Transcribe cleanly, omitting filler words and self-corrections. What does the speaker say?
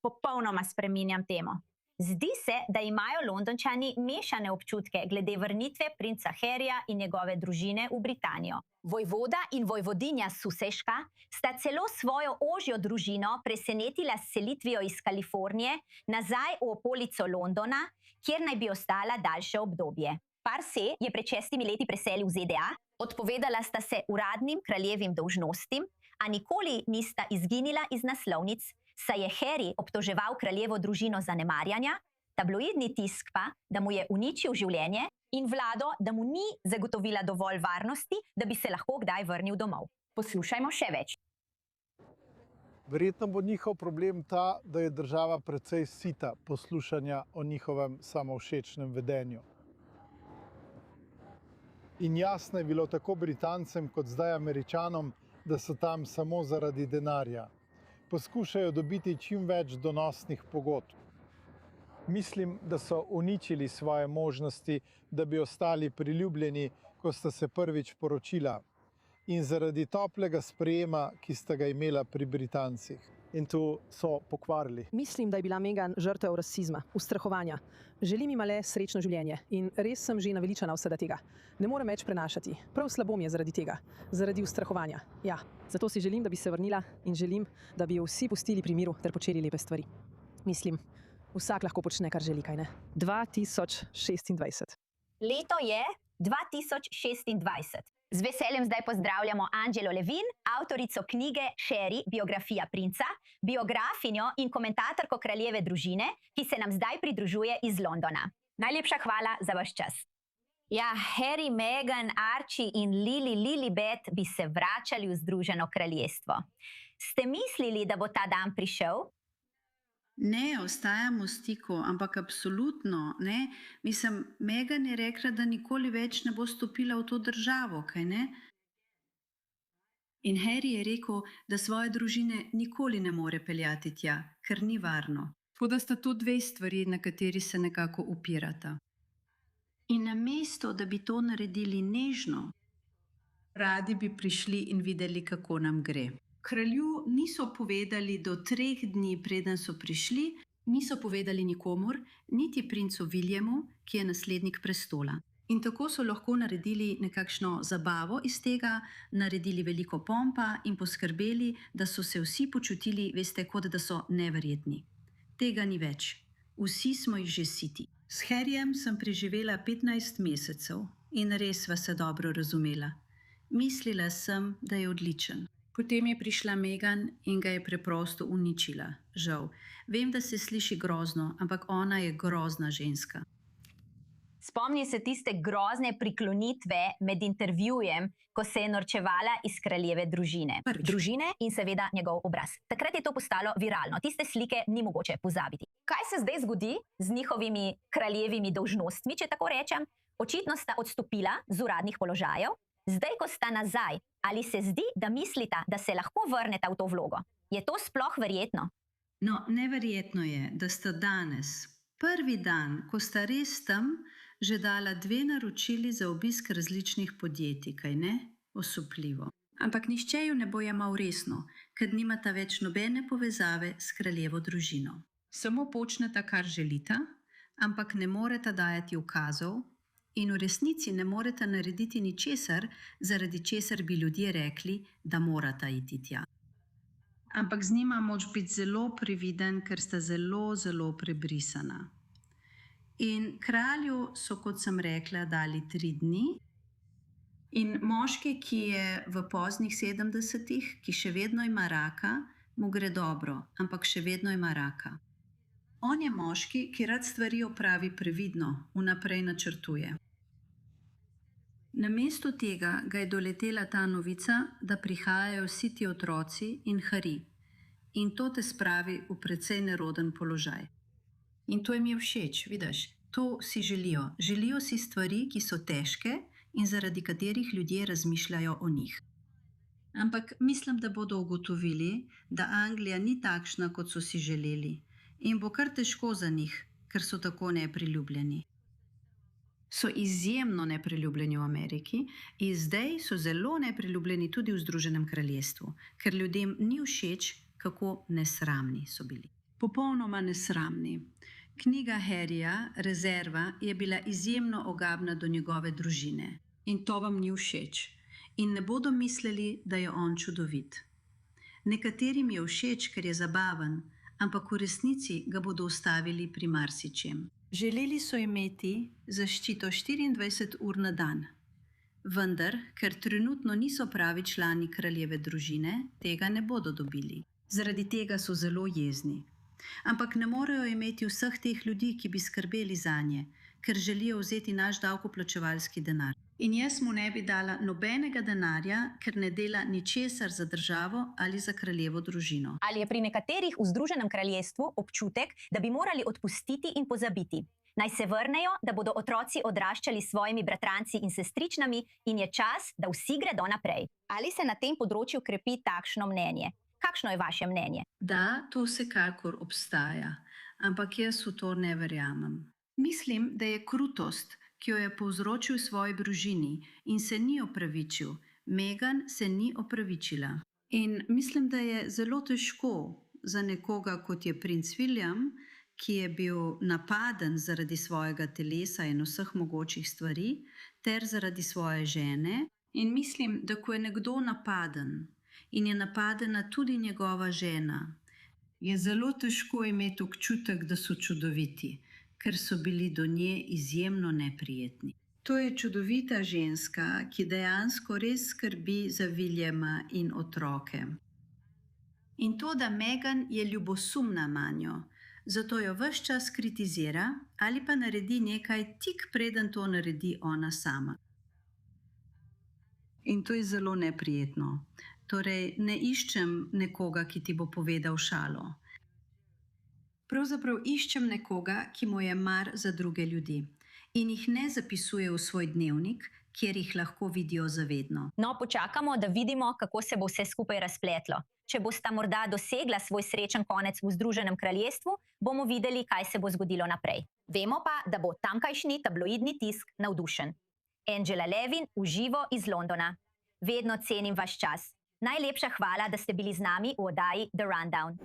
Popolnoma spreminjam temo. Zdi se, da imajo Londončani mešane občutke glede vrnitve princa Harryja in njegove družine v Britanijo. Vojvoda in vojvodinja Susseška sta celo svojo ožjo družino presenetila s selitvijo iz Kalifornije nazaj v okolico Londona, kjer naj bi ostala daljše obdobje. Par se je pred 6 leti preselil v ZDA, odpovedala sta se uradnim kraljevim dolžnostim, a nikoli nista izginila iz naslovnic, saj je Harry obtoževal kraljevo družino zanemarjanja, tabloidni tisk pa, da mu je uničil življenje in vlado, da mu ni zagotovila dovolj varnosti, da bi se lahko kdaj vrnil domov. Poslušajmo še več. Verjetno bo njihov problem ta, da je država precej sita poslušanja o njihovem samovšečnem vedenju. In jasno je bilo tako Britancem kot zdaj Američanom, da so tam samo zaradi denarja. Poskušajo dobiti čim več donosnih pogodb. Mislim, da so uničili svoje možnosti, da bi ostali priljubljeni, ko sta se prvič poročila. In zaradi toplega sprejema, ki sta ga imela pri Britancih. In tu so pokvarili. Mislim, da je bila Meghan žrtev rasizma, ustrahovanja. Želim jima le srečno življenje in res sem že naveličana vsega tega. Ne morem več prenašati. Prav slabo mi je zaradi tega. Zaradi ustrahovanja. Ja, zato si želim, da bi se vrnila in želim, da bi jo vsi pustili pri miru ter počeli lepe stvari. Mislim, vsak lahko počne, kar želi, kaj ne? 2026. Leto je 2026. Z veseljem zdaj pozdravljamo Angelo Levin, avtorico knjige Sherry, biografija princa, biografinjo in komentatorko kraljeve družine, ki se nam zdaj pridružuje iz Londona. Najlepša hvala za vaš čas. Ja, Harry, Meghan, Archie in Lilibet bi se vračali v Združeno kraljestvo. Ste mislili, da bo ta dan prišel? Ne, ostajamo v stiku, ampak absolutno ne. Mislim, Meghan je rekla, da nikoli več ne bo stopila v to državo, kaj ne? In Harry je rekel, da svoje družine nikoli ne more peljati tja, ker ni varno. Tako da sta to dve stvari, na kateri se nekako upirata. In namesto, da bi to naredili nežno, radi bi prišli in videli, kako nam gre. Kralju niso povedali do 3 dni, preden so prišli, niso povedali nikomur, niti princu Williamu, ki je naslednik prestola. In tako so lahko naredili nekakšno zabavo iz tega, naredili veliko pompa in poskrbeli, da so se vsi počutili, veste, kot da so neverjetni. Tega ni več. Vsi smo jih že siti. S Harryjem sem preživela 15 mesecev in res sva se dobro razumela. Mislila sem, da je odličen. Potem je prišla Meghan in ga je preprosto uničila. Žal. Vem, da se sliši grozno, ampak ona je grozna ženska. Spomni se tiste grozne priklonitve med intervjujem, ko se je norčevala iz kraljeve družine. Družine in seveda njegov obraz. Takrat je to postalo viralno. Tiste slike ni mogoče pozabiti. Kaj se zdaj zgodi z njihovimi kraljevimi dolžnostmi, če tako rečem? Očitno sta odstopila z uradnih položajev. Zdaj, ko sta nazaj, ali se zdi, da mislita, da se lahko vrneta v to vlogo? Je to sploh verjetno? No, neverjetno je, da sta danes, prvi dan, ko sta res tam, že dala 2 naročili za obisk različnih podjetij, kaj ne? Osupljivo. Ampak nihče ju ne bo jemal resno, ker nimata več nobene povezave s kraljevo družino. Samo počneta, kar želita, ampak ne moreta dajati ukazov, in v resnici ne moreta narediti ničesar, zaradi česar bi ljudje rekli, da morata iti tja. Ampak z njima moč biti zelo previden, ker sta zelo, zelo prebrisana. In kralju so, kot sem rekla, dali 3 dni. In moški, ki je v poznih 70-ih, ki še vedno ima raka, mu gre dobro, ampak še vedno ima raka. On je moški, ki rad stvari opravi previdno, vnaprej načrtuje. Namesto tega ga je doletela ta novica, da prihajajo vsi ti otroci in Harry. In to te spravi v precej neroden položaj. In to jim je všeč, vidiš? To si želijo. Želijo si stvari, ki so težke in zaradi katerih ljudje razmišljajo o njih. Ampak mislim, da bodo ugotovili, da Anglija ni takšna, kot so si želeli. In bo kar težko za njih, ker so tako nepriljubljeni. So izjemno nepriljubljeni v Ameriki in zdaj so zelo nepriljubljeni tudi v Združenem kraljestvu, ker ljudem ni všeč, kako nesramni so bili. Popolnoma nesramni. Knjiga Harryja, Rezerva, je bila izjemno ogabna do njegove družine. In to vam ni všeč. In ne bodo mislili, da je on čudovit. Nekaterim je všeč, ker je zabaven, ampak v resnici ga bodo ustavili pri marsičem. Želeli so imeti zaščito 24 ur na dan. Vendar, ker trenutno niso pravi člani kraljeve družine, tega ne bodo dobili. Zaradi tega so zelo jezni. Ampak ne morejo imeti vseh teh ljudi, ki bi skrbeli zanje, ker želijo vzeti naš davkoplačevalski denar. In jaz mu ne bi dala nobenega denarja, ker ne dela ničesar za državo ali za kraljevo družino. Ali je pri nekaterih v Združenem kraljestvu občutek, da bi morali odpustiti in pozabiti? Naj se vrnejo, da bodo otroci odraščali s svojimi bratranci in sestričnami in je čas, da vsi gredo naprej. Ali se na tem področju krepi takšno mnenje? Kakšno je vaše mnenje? Da, to vsekakor obstaja, ampak jaz v to ne verjamem. Mislim, da je krutost, ki jo je povzročil svoji družini in se ni opravičil. Meghan se ni opravičila. In mislim, da je zelo težko za nekoga, kot je princ William, ki je bil napaden zaradi svojega telesa in vseh mogočih stvari, ter zaradi svoje žene. In mislim, da ko je nekdo napaden in je napadena tudi njegova žena, je zelo težko imeti občutek, da so čudoviti, ker so bili do nje izjemno neprijetni. To je čudovita ženska, ki dejansko res skrbi za Williama in otroke. In to, da Meghan je ljubosumna manjo, zato jo ves čas kritizira ali pa naredi nekaj tik preden to naredi ona sama. In to je zelo neprijetno. Torej, ne iščem nekoga, ki ti bo povedal šalo. Pravzaprav iščem nekoga, ki mu je mar za druge ljudi in jih ne zapisuje v svoj dnevnik, kjer jih lahko vidijo zavedno. No, počakamo, da vidimo, kako se bo vse skupaj razpletlo. Če bosta morda dosegla svoj srečen konec v Združenem kraljestvu, bomo videli, kaj se bo zgodilo naprej. Vemo pa, da bo tamkajšnji tabloidni tisk navdušen. Angela Levin v živo iz Londona. Vedno cenim vaš čas. Najlepša hvala, da ste bili z nami v oddaji The Rundown.